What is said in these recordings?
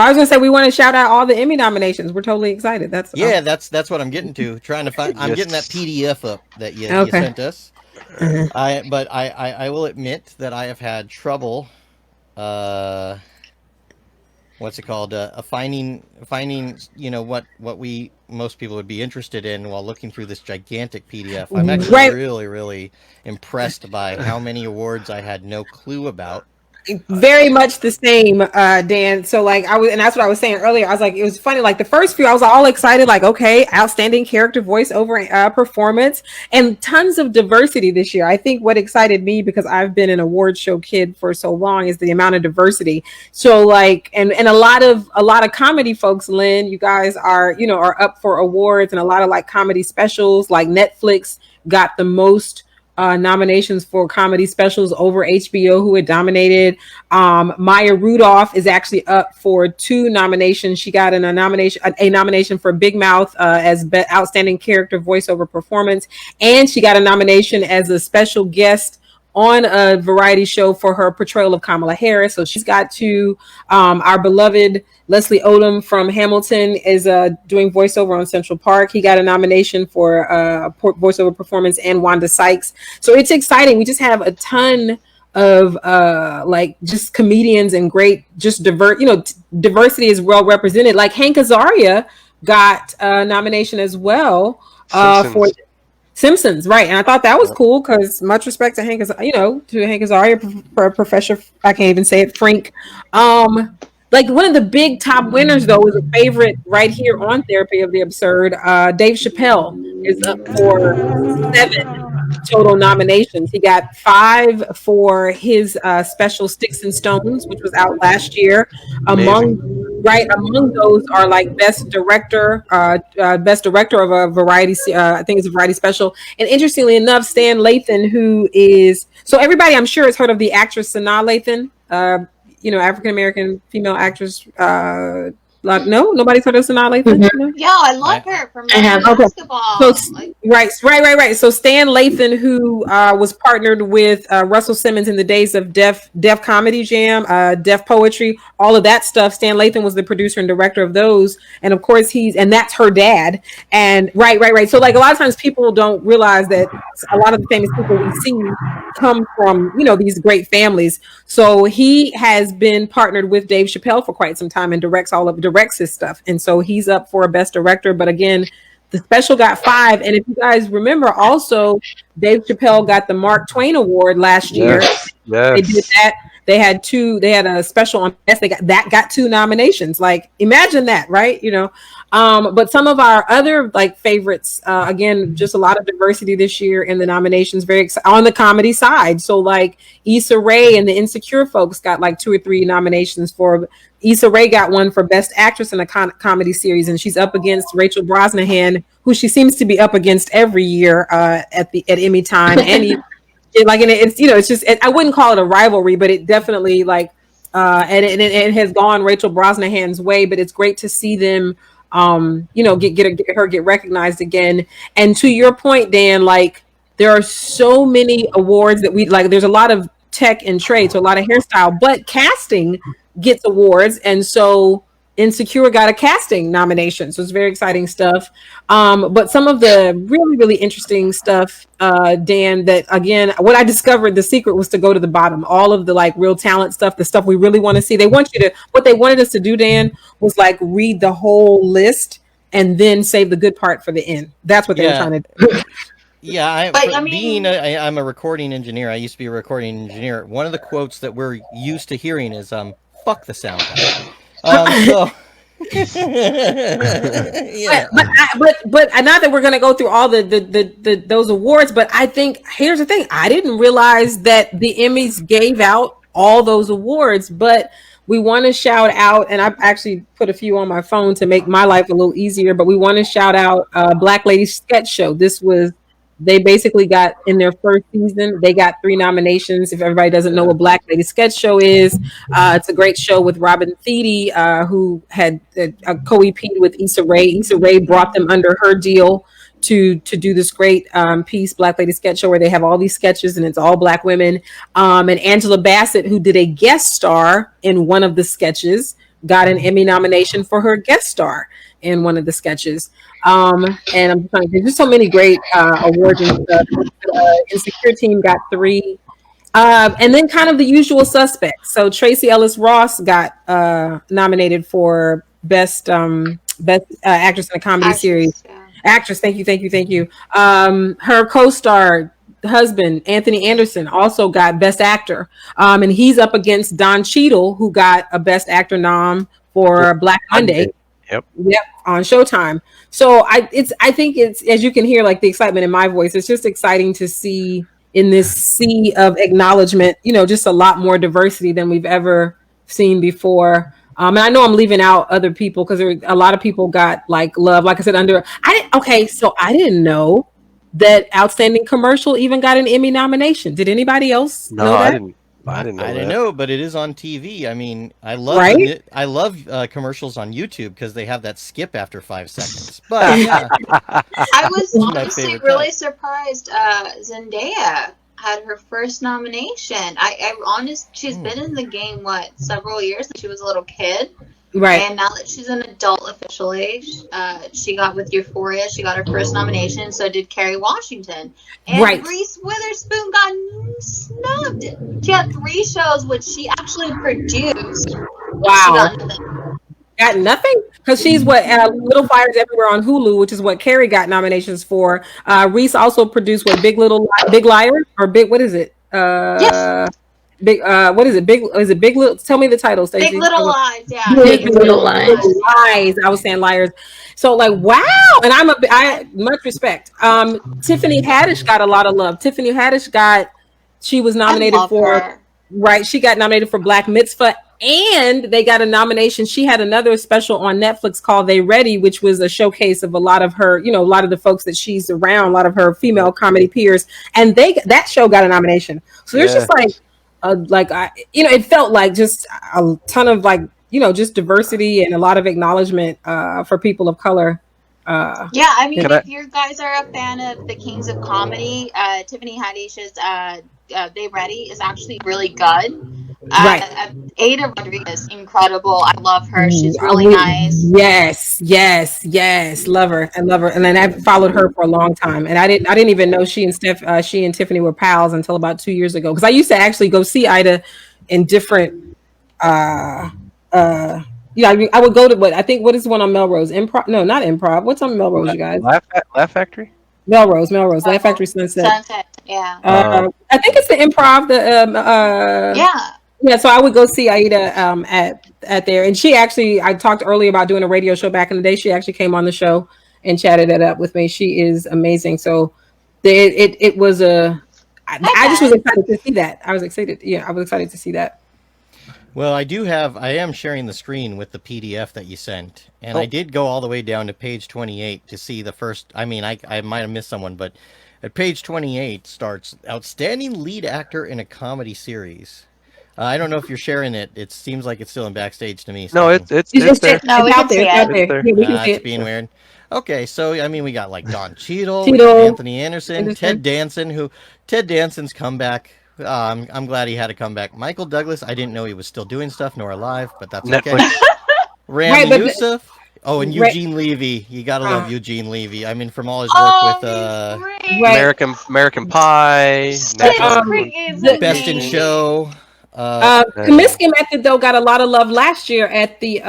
I was gonna say we want to shout out all the Emmy nominations. We're totally excited. That's That's what I'm getting to. Trying to find. I'm getting that Yes. PDF up that you okay. sent us. Mhm. I will admit that I have had trouble. Uh, what's it called? Finding what we most people would be interested in while looking through this gigantic PDF. I'm actually Right. really impressed by how many awards I had no clue about. Very much the same, Dan. So like I was, and that's what I was saying earlier. I was like, it was funny. Like the first few, I was all excited. Like, okay, outstanding character voiceover performance, and tons of diversity this year. I think what excited me because I've been an award show kid for so long is the amount of diversity. So like, and a lot of comedy folks, Lynn, you guys are up for awards, and a lot of like comedy specials. Like Netflix got the most nominations for comedy specials over HBO, who had dominated. Maya Rudolph is actually up for 2 nominations. She got a nomination for Big Mouth as outstanding character voiceover performance, and she got a nomination as a special guest on a variety show for her portrayal of Kamala Harris. So she's got 2. Our beloved Leslie Odom from Hamilton is doing voiceover on Central Park. He got a nomination for voiceover performance, and Wanda Sykes. So it's exciting. We just have a ton of like just comedians and great just diversity is well represented. Like Hank Azaria got a nomination as well for Simpsons. Simpsons, right? And I thought that was cool because much respect to Hank Azaria, Professor. I can't even say it, Frank. Like one of the big top winners though is a favorite right here on Therapy of the Absurd. Dave Chappelle is up for 7 total nominations. He got 5 for his special Sticks and Stones, which was out last year. Amazing. Among those are like best director of a variety. I think it's a variety special. And interestingly enough, Stan Lathan, who is so everybody I'm sure has heard of the actress Sanaa Lathan, African American female actress. Like no, nobody's heard of Sanaa Lathan. No? Yeah, I love her from I have. Okay. basketball. So right. So Stan Lathan, who was partnered with Russell Simmons in the days of Def Comedy Jam, Def Poetry, all of that stuff. Stan Lathan was the producer and director of those, and of course and that's her dad. And right. So like a lot of times people don't realize that a lot of the famous people we see come from these great families. So he has been partnered with Dave Chappelle for quite some time and directs his stuff, and so he's up for a best director. But again, the special got 5, and if you guys remember, also Dave Chappelle got the Mark Twain Award last year. Yes. They did that. They had 2. They had a special on best. They got 2 nominations. Like imagine that, right? But some of our other like favorites, again, just a lot of diversity this year in the nominations. On the comedy side. So like Issa Rae and the Insecure folks got like 2 or 3 nominations for. Issa Rae got one for Best Actress in a comedy series, and she's up against Rachel Brosnahan, who she seems to be up against every year at Emmy time. And it's just I wouldn't call it a rivalry, but it definitely like and it has gone Rachel Brosnahan's way. But it's great to see them get recognized again. And to your point, Dan, like there are so many awards that we like. There's a lot of tech and trade, so a lot of hairstyle, but casting gets awards, and so Insecure got a casting nomination, so it's very exciting stuff. But some of the really interesting stuff, Dan, that again, what I discovered, the secret was to go to the bottom. All of the like real talent stuff, the stuff we really want to see. What they wanted us to do, Dan, was like read the whole list and then save the good part for the end. That's what they were trying to do. Yeah, I'm a recording engineer. I used to be a recording engineer. One of the quotes that we're used to hearing is "fuck the sound guy." So, yeah. But not that we're gonna go through all the those awards. But I think here's the thing: I didn't realize that the Emmys gave out all those awards. But we want to shout out, and I've actually put a few on my phone to make my life a little easier. But we want to shout out Black Lady Sketch Show. They basically got in their first season, they got 3 nominations. If everybody doesn't know what Black Lady Sketch Show is, it's a great show with Robin Thede, who had co-EP'd with Issa Rae. Issa Rae brought them under her deal to do this great piece, Black Lady Sketch Show, where they have all these sketches and it's all Black women. And Angela Bassett, who did a guest star in one of the sketches, got an Emmy nomination for her guest star in one of the sketches. And I'm trying. There's just so many great awards and stuff. Insecure team got 3. And then kind of the usual suspects. So Tracy Ellis Ross got nominated for best actress in a comedy series. Actress, yeah. Actress, thank you, thank you, thank you. Her co-star husband Anthony Anderson also got best actor, and he's up against Don Cheadle, who got a best actor nom for Black Monday. Yep. Yep, on Showtime. So I think it's, as you can hear, like the excitement in my voice. It's just exciting to see in this sea of acknowledgement, just a lot more diversity than we've ever seen before. And I know I'm leaving out other people because a lot of people got like love. Like I said, so I didn't know that Outstanding Commercial even got an Emmy nomination. Did anybody else No, know that? I didn't know. I didn't know, but it is on TV. I mean, I love Right? I love commercials on YouTube because they have that skip after 5 seconds. But yeah, I was my honestly favorite really type. surprised. Zendaya had her first nomination. She's been in the game several years since she was a little kid, Right. and now that she's an adult officially, she got with Euphoria. She got her first nomination. So did Kerry Washington, and Right. Reese Witherspoon got snubbed. She had 3 shows which she actually produced. She Wow. got nothing. Got nothing because she's what Little Fires Everywhere on Hulu, which is what Carrie got nominations for. Reese also produced what Big Liars or Big what is it? Yes, Big what is it? Big is it Big Little? Tell me the title, Big Stacey. Little Lies. Yeah, Big Big Little Little Lies. Lies. I was saying liars. So like wow, and I much respect. Tiffany Haddish got a lot of love. Tiffany Haddish she was I nominated love for her. right. She got nominated for Black Mitzvah, and they got a nomination. She had another special on Netflix called They Ready, which was a showcase of a lot of her, a lot of the folks that she's around, a lot of her female comedy peers, and that show got a nomination. So there's just it felt like just a ton of just diversity and a lot of acknowledgement for people of color. Yeah, I mean, Can if I- you guys are a fan of the Kings of Comedy, Tiffany Haddish's They Ready is actually really good. Right. Ada Rodriguez, incredible. I love her. She's really nice. Yes, love her. I love her, and then I followed her for a long time, and I didn't even know she and Tiffany were pals until about 2 years ago. Because I used to actually go see Ida in different. I would go to what is the one on Melrose? Improv? No, not Improv. What's on Melrose, you guys? Laugh Factory. Melrose, Laugh Factory, Sunset. Yeah. I think it's the Improv. Yeah. Yeah, so I would go see Aida at there, and she actually, I talked earlier about doing a radio show back in the day. She actually came on the show and chatted it up with me. She is amazing. So it was I just was excited to see that. I was excited. Yeah, I was excited to see that. Well, I am sharing the screen with the PDF that you sent, and I did go all the way down to page 28 to see the first. I mean, I might have missed someone, but at page 28 starts Outstanding Lead Actor in a Comedy Series. I don't know if you're sharing it. It seems like it's still in backstage to me. No, it's there. No, we out can there. see It's out it. there. Yeah, we can see It's it. being weird. Okay, so I mean, we got like Don Cheadle, we got Cheadle, Anthony Anderson, Ted Danson. Ted Danson's comeback. I'm glad he had a comeback. Michael Douglas, I didn't know he was still doing stuff nor alive, but that's okay. Netflix. Randy Right, Youssef. Oh, and Right. Eugene Levy. You gotta love Eugene Levy. I mean, from all his work Oh, with he's great. Right. American Pie. Schitt's Creek is Best in amazing. Show. Comiskey Method though got a lot of love last year at the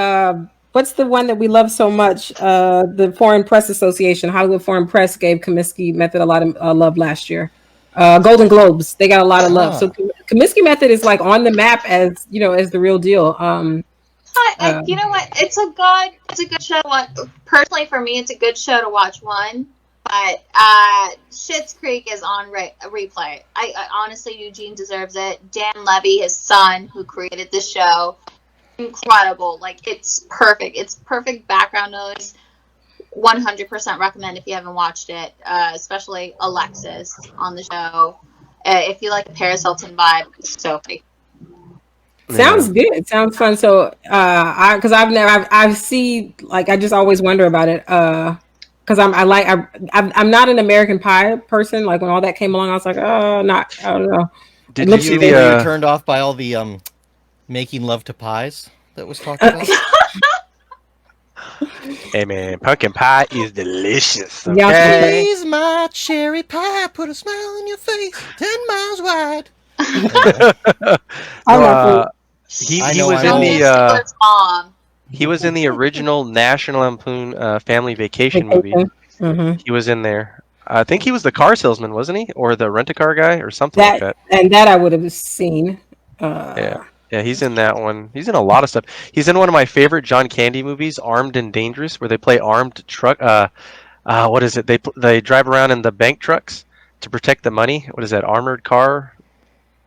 what's the one that we love so much? The Foreign Press Association, Hollywood Foreign Press gave Comiskey Method a lot of love last year. Golden Globes, they got a lot of love. So Comiskey Method is like on the map as as the real deal. You know what? It's a good show to watch. Personally, for me, it's a good show to watch. But Schitt's Creek is on replay. I honestly, Eugene deserves it. Dan Levy, his son, who created the show, incredible. Like, it's perfect. It's perfect background noise. 100% recommend if you haven't watched it, especially Alexis on the show. If you like the Paris Hilton vibe, Sophie. Sounds good. Sounds fun. So, because I've seen I just always wonder about it. Because I'm not an American Pie person. Like when all that came along, I was like, I don't know. Did You you see were the? turned off by all the making love to pies? that was talked about? Hey man, pumpkin pie is delicious. Yeah. Okay. She's my cherry pie, put a smile on your face, 10 miles wide. I'm No, not for he I he know was I'm in old. the Mom. he was in the original National Lampoon Family Vacation movie. vacation. Mm-hmm. He was in there. I think he was the car salesman, wasn't he, or the rent-a-car guy, or something like That that. and that I would have seen. Yeah, yeah, he's in that one. He's in a lot of stuff. He's in one of my favorite John Candy movies, Armed and Dangerous, where they play armed truck. What is it? They drive around in the bank trucks to protect the money. What is that? Armored car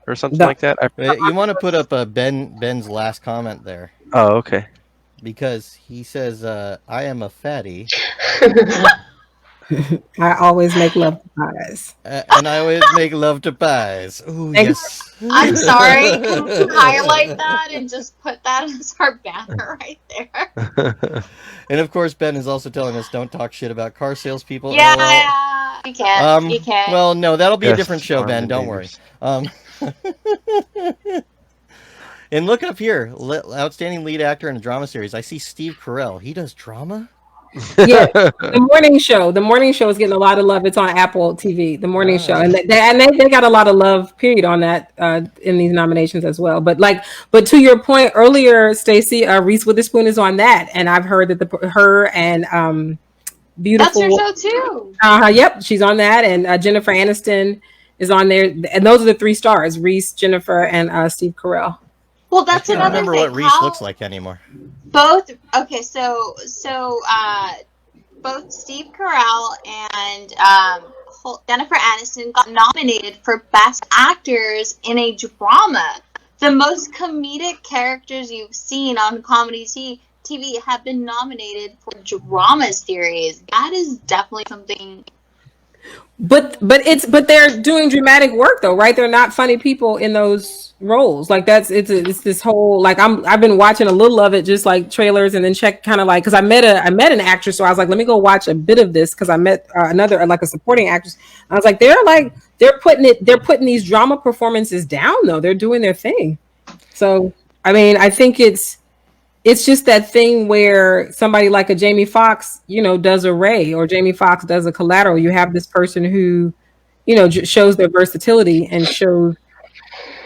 or something The, like that? You want to put up Ben's last comment there Oh, okay. because he says, "I am a fatty, I always make love to pies. and I always make love to pies." Ooh, Thank- yes. I'm sorry. Can you highlight that and just put that as our banner right there? And of course, Ben is also telling us don't talk shit about car salespeople. LOL. Yeah, you can. You can. Well, no, that'll be a Yes, different show, Armed Ben. and Don't worry. Dangerous. And look up here, outstanding lead actor in a drama series. I see Steve Carell. He does drama. Yeah, the morning show. The morning show is getting a lot of love. It's on Apple TV. The morning show, and they got a lot of love. Period on that in these nominations as well. But to your point earlier, Stacey, Reese Witherspoon is on that, and I've heard that her and beautiful. That's your show too. Yep, she's on that, and Jennifer Aniston is on there, and those are the three stars: Reese, Jennifer, and Steve Carell. Well, I that's can't another remember thing. what Reese looks like anymore. Both both Steve Carell and Jennifer Aniston got nominated for Best Actors in a Drama. The most comedic characters you've seen on comedy TV have been nominated for drama series. That is definitely something. But they're doing dramatic work though, right? They're not funny people in those roles. Like it's this whole like I've been watching a little of it, just like trailers, and then check kind of like because I met an actress, so I was like, let me go watch a bit of this because I met another like a supporting actress. I was like, they're putting these drama performances down though. They're doing their thing. So I mean, I think it's just that thing where somebody like a Jamie Foxx, does a Ray, or Jamie Foxx does a Collateral. You have this person who, shows their versatility and shows,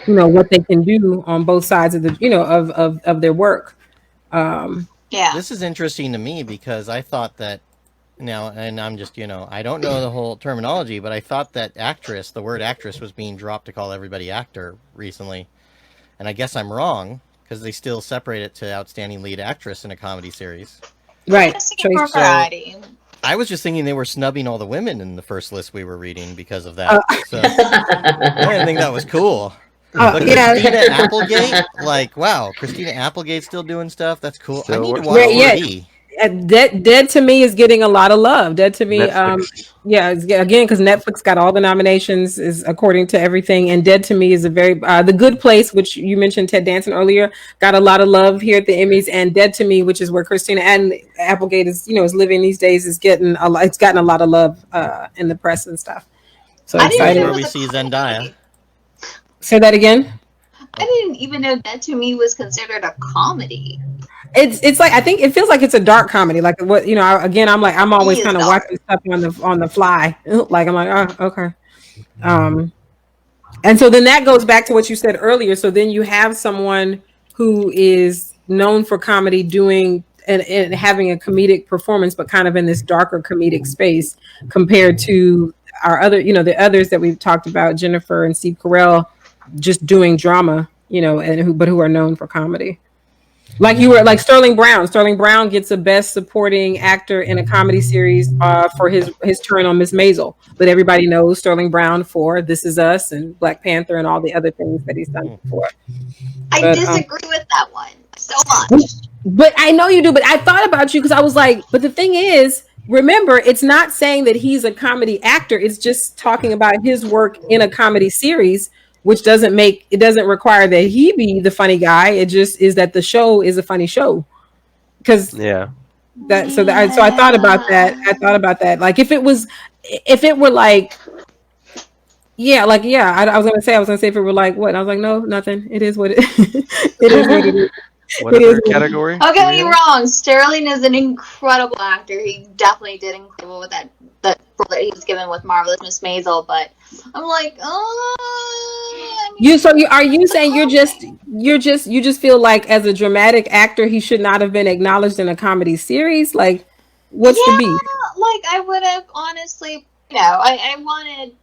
what they can do on both sides of the, of their work. Yeah. This is interesting to me because I thought that now, and I'm just, I don't know the whole terminology, but I thought that the word actress was being dropped to call everybody actor recently. And I guess I'm wrong. Because they still separate it to outstanding lead actress in a comedy series. Right. For variety. I was just thinking they were snubbing all the women in the first list we were reading because of that. So I didn't think that was cool. But Christina Applegate, like, wow, Christina Applegate's still doing stuff. That's cool. I need to watch TV. Dead to Me is getting a lot of love. Dead to Me, Netflix. again, because Netflix got all the nominations, is according to everything. And Dead to Me is a very The Good Place, which you mentioned Ted Danson earlier, got a lot of love here at the Emmys. And Dead to Me, which is where Christina Applegate is living these days, is getting it's gotten a lot of love in the press and stuff. So excited. Where we see Zendaya. Say that again. I didn't even know Dead to Me was considered a comedy. It's like I think it feels like it's a dark comedy. Like what I'm always kind of watching stuff on the fly. Like I'm like, oh, okay. And so then that goes back to what you said earlier. So then you have someone who is known for comedy doing and having a comedic performance, but kind of in this darker comedic space compared to our other, the others that we've talked about, Jennifer and Steve Carell, just doing drama, and who are known for comedy. Like you were like Sterling Brown. Sterling Brown gets a Best Supporting Actor in a Comedy Series for his turn on Miss Maisel. But everybody knows Sterling Brown for This Is Us and Black Panther and all the other things that he's done before. I disagree with that one so much. But I know you do. But I thought about you because I was like, but the thing is, remember, it's not saying that he's a comedy actor. It's just talking about his work in a comedy series, which doesn't require that he be the funny guy. It just is that the show is a funny show. Because so I thought about that. Like if it were like, I was gonna say if it were like what? I was like, no, nothing. It is what it is what it is. whatever category. Don't get me wrong, Sterling is an incredible actor. He definitely did incredible with that role that he was given with Marvelous Miss Maisel. But I'm like, oh. Are you saying you just feel like as a dramatic actor he should not have been acknowledged in a comedy series? Like, what's the beef? Like I would have honestly, I wanted.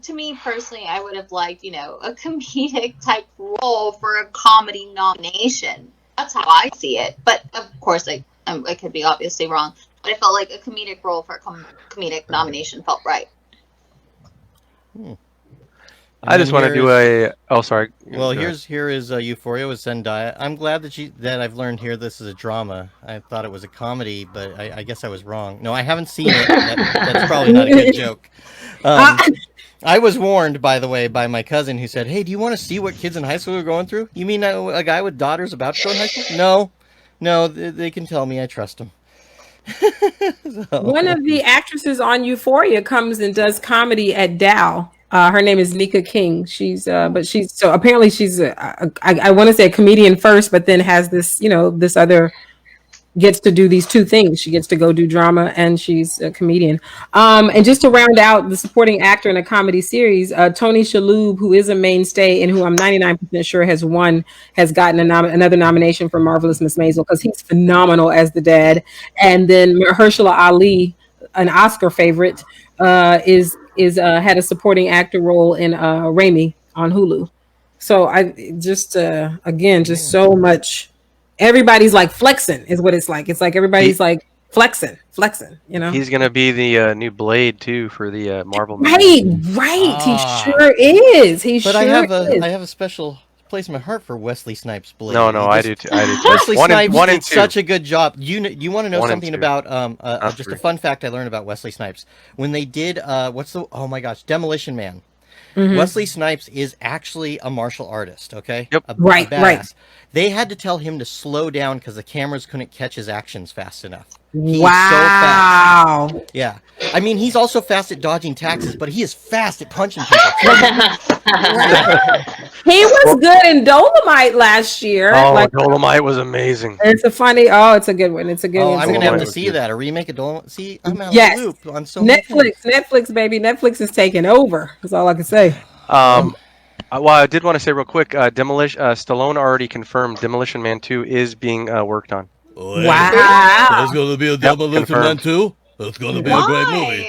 To me personally, I would have liked, a comedic type role for a comedy nomination. That's how I see it. But of course, I could be obviously wrong. But I felt like a comedic role for a comedic nomination felt right. I just want to do a. Oh, sorry. Well, here is Euphoria with Zendaya. I'm glad that I've learned here this is a drama. I thought it was a comedy, but I guess I was wrong. No, I haven't seen it. That's probably not a good joke. I was warned, by the way, by my cousin who said, "Hey, do you want to see what kids in high school are going through? You mean a guy with daughters about to go in high school?" No, they can tell me. I trust them. So. One of the actresses on Euphoria comes and does comedy at Dow. Her name is Nika King. Apparently she's I want to say a comedian first, but then has this, this other, gets to do these two things. She gets to go do drama and she's a comedian. And just to round out the supporting actor in a comedy series, Tony Shalhoub, who is a mainstay and who I'm 99% sure has gotten another nomination for Marvelous Miss Maisel because he's phenomenal as the dad. And then Mahershala Ali, an Oscar favorite, is had a supporting actor role in Raimi on Hulu. So I just again just so much. Everybody's like flexing is what it's like. It's like everybody's like flexing. He's gonna be the new Blade too for the Marvel movie. Right. He sure is. I have a special place in my heart for Wesley Snipes' Blade. No, I do too. Wesley Snipes did such a good job. You want to know something about just a fun fact I learned about Wesley Snipes when they did Demolition Man. Mm-hmm. Wesley Snipes is actually a martial artist, okay? Yep. A badass. They had to tell him to slow down because the cameras couldn't catch his actions fast enough. He's so fast. Yeah. I mean, he's also fast at dodging taxes, but he is fast at punching people. He was good in Dolomite last year. Oh, Dolomite was amazing. It's a good one. It's a good one. I'm going to have to see that. A remake of Dolomite. See, I'm out of the loop on so many things. Netflix, baby. Netflix is taking over. That's all I can say. Well, I did want to say real quick, Stallone already confirmed Demolition Man 2 is being worked on. Oh, yeah. There's going to be a Demolition Man 2? That's going to be a great movie.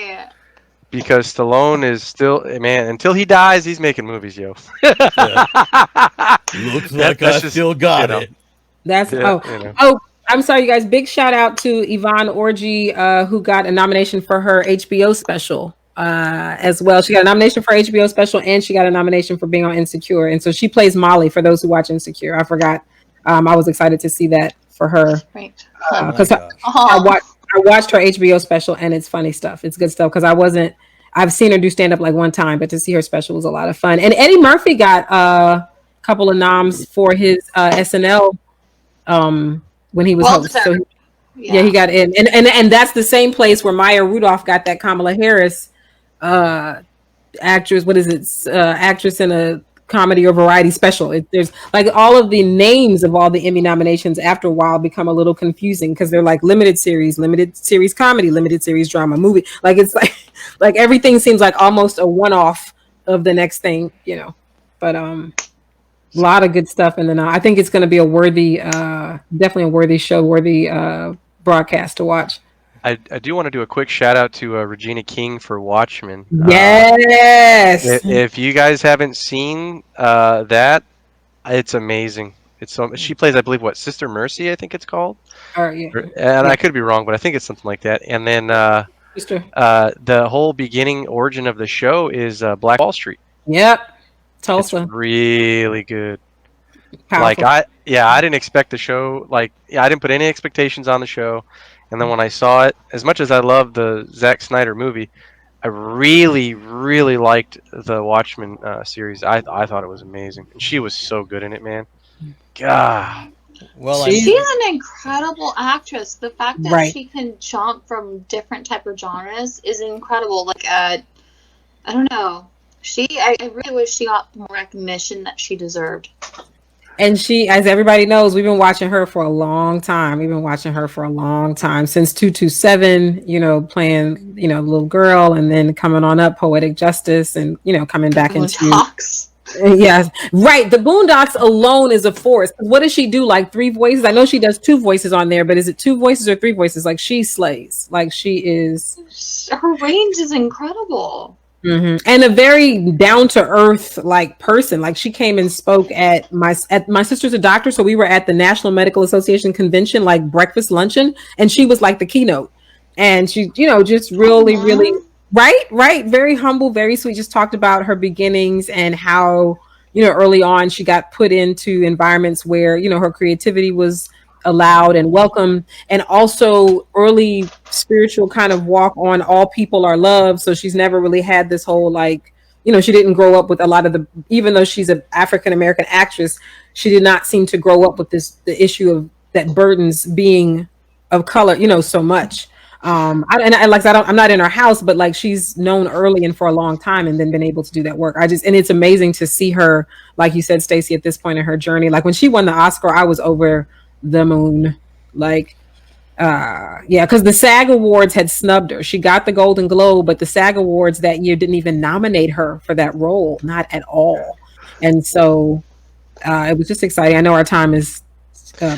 Because Stallone is still, man, until he dies, he's making movies, yo. Looks like I still got it. I'm sorry, you guys. Big shout out to Yvonne Orji, who got a nomination for her HBO special as well. She got a nomination for HBO special and she got a nomination for being on Insecure. And so she plays Molly for those who watch Insecure. I forgot. I was excited to see that for her. Right. Because I watched her HBO special and it's funny stuff. It's good stuff because I've seen her do stand up like one time, but to see her special was a lot of fun. And Eddie Murphy got a couple of noms for his SNL when he was host. So he got in. And that's the same place where Maya Rudolph got that Kamala Harris actress. What is it? Actress in a comedy or variety special. There's like all of the names of all the Emmy nominations after a while become a little confusing because they're like limited series comedy, limited series drama, movie. Like it's like everything seems like almost a one-off of the next thing, But a lot of good stuff in the now. I think it's going to be definitely a worthy show, worthy broadcast to watch. I do want to do a quick shout out to Regina King for Watchmen. Yes. If you guys haven't seen that, it's amazing. She plays, I believe, Sister Mercy, I think it's called. And I could be wrong, but I think it's something like that. And then the whole beginning origin of the show is Black Wall Street. Yep. Tulsa. It's really good. Powerful. I didn't expect the show. I didn't put any expectations on the show. And then when I saw it, as much as I love the Zack Snyder movie, I really, really liked the Watchmen series. I thought it was amazing. And she was so good in it, man. God. Well, she's an incredible actress. The fact that she can jump from different type of genres is incredible. I don't know. I really wish she got more recognition that she deserved. And she, as everybody knows, we've been watching her for a long time. We've been watching her for a long time since 227, playing, little girl, and then coming on up Poetic Justice, and, coming back into Boondocks. Yes, right. The Boondocks alone is a force. What does she do? Like 3 voices? I know she does 2 voices on there, but is it 2 voices or 3 voices? Like she slays. Like she is. Her range is incredible. And a very down to earth like person. Like she came and spoke at my sister's a doctor, so we were at the National Medical Association convention, like breakfast luncheon, and she was like the keynote, and she, just really, really. Right. Very humble, very sweet. Just talked about her beginnings and how, early on she got put into environments where, her creativity was allowed and welcome. And also early spiritual kind of walk on all people are loved. So she's never really had this whole like, she didn't grow up with a lot of even though she's an African-American actress, she did not seem to grow up with the issue of that burdens being of color, so much. I'm not in her house, but like she's known early and for a long time, and then been able to do that work. And it's amazing to see her, like you said, Stacey, at this point in her journey. Like when she won the Oscar, I was over the moon. Like, because the SAG Awards had snubbed her. She got the Golden Globe, but the SAG Awards that year didn't even nominate her for that role, not at all. And so it was just exciting. I know our time is. I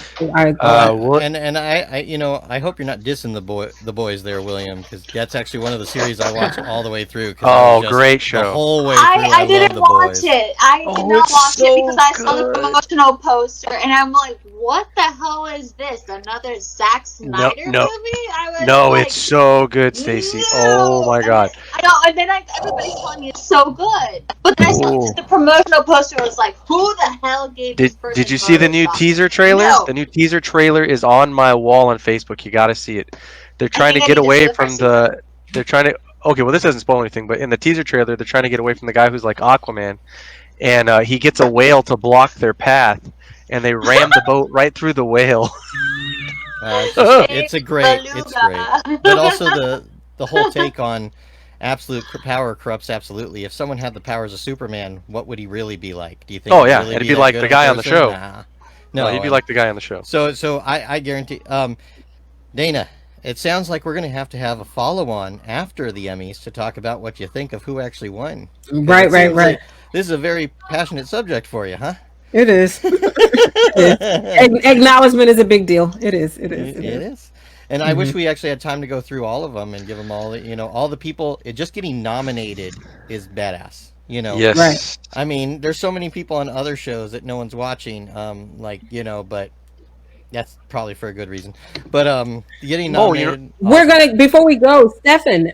hope you're not dissing the boys there, William, because that's actually one of the series I watched all the way through. Great show! The whole way through, I didn't watch it. I did not watch it because I saw the promotional poster, and I'm like, "What the hell is this? Another Zack Snyder movie?" It's so good, Stacey. Oh my god! I know, and then everybody's telling me it's so good, but then I saw the promotional poster. I was like, "Who the hell gave this person?" Did you see the new teaser trailer? No. The new teaser trailer is on my wall on Facebook. You got to see it. They're trying to get away from the. They're trying to. Okay, well, this doesn't spoil anything, but in the teaser trailer, they're trying to get away from the guy who's like Aquaman, and he gets a whale to block their path, and they ram the boat right through the whale. It's great. But also the whole take on absolute power corrupts absolutely. If someone had the powers of Superman, what would he really be like? Do you think? Really it'd be like the guy on the show. Nah. No, he'd be like the guy on the show. So I guarantee. Dana, it sounds like we're going to have a follow-on after the Emmys to talk about what you think of who actually won. Right. This is a very passionate subject for you, huh? It is. Acknowledgement is a big deal. It is. And I wish we actually had time to go through all of them and give them all, all the people. Just getting nominated is badass. Yes. Right. I mean, there's so many people on other shows that no one's watching, but that's probably for a good reason. But getting nominated. We're gonna, before we go, Stefan,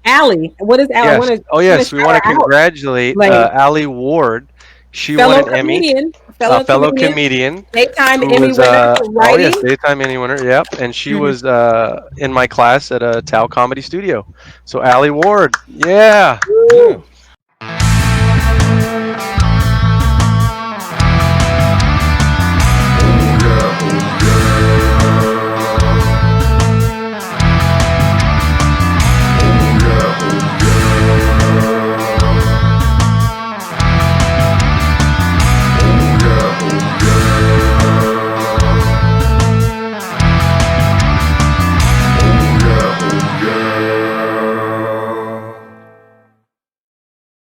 Allie. What is Allie? Yes. We want to congratulate Allie Ward. She won an Emmy. Fellow comedian. Daytime Emmy winner for writing. Oh yes, daytime Emmy winner. Yep, and she was in my class at a Tao Comedy Studio. So Allie Ward, yeah.